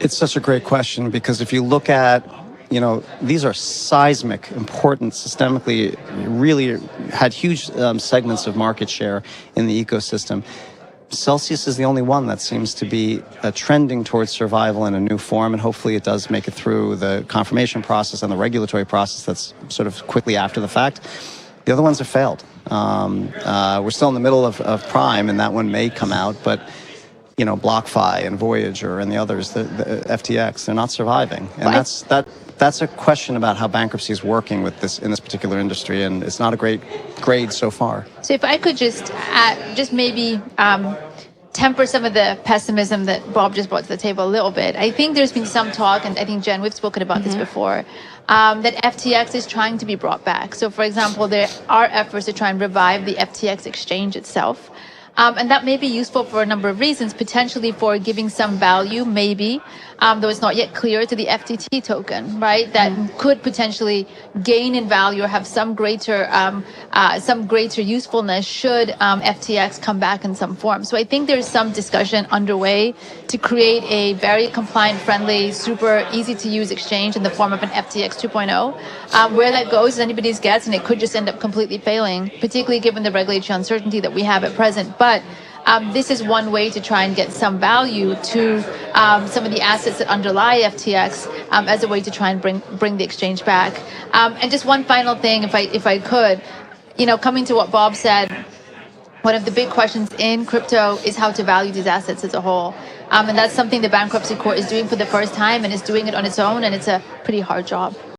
It's such a great question because if you look at, these are seismic, important, systemically, really had huge segments of market share in the ecosystem. Celsius is the only one that seems to be trending towards survival in a new form, and hopefully it does make it through the confirmation process and the regulatory process that's sort of quickly after the fact. The other ones have failed. We're still in the middle of Prime, and that one may come out, but BlockFi and Voyager and the others, the FTX, they're not surviving, and that's a question about how bankruptcy is working with this in this particular industry, and it's not a great grade so far. So if I could just maybe temper some of the pessimism that Bob just brought to the table a little bit. I think there's been some talk, and I think, Jen, we've spoken about this before, that FTX is trying to be brought back. So, for example, there are efforts to try and revive the FTX exchange itself. And that may be useful for a number of reasons, potentially for giving some value, maybe, though it's not yet clear, to the FTT token, right? That could potentially gain in value or have some greater usefulness should FTX come back in some form. So I think there's some discussion underway to create a very compliant-friendly, super easy-to-use exchange in the form of an FTX 2.0. Where that goes is anybody's guess, and it could just end up completely failing, particularly given the regulatory uncertainty that we have at present. But this is one way to try and get some value to some of the assets that underlie FTX as a way to try and bring the exchange back. And just one final thing, if I could, coming to what Bob said, one of the big questions in crypto is how to value these assets as a whole. And that's something the bankruptcy court is doing for the first time, and is doing it on its own, and it's a pretty hard job.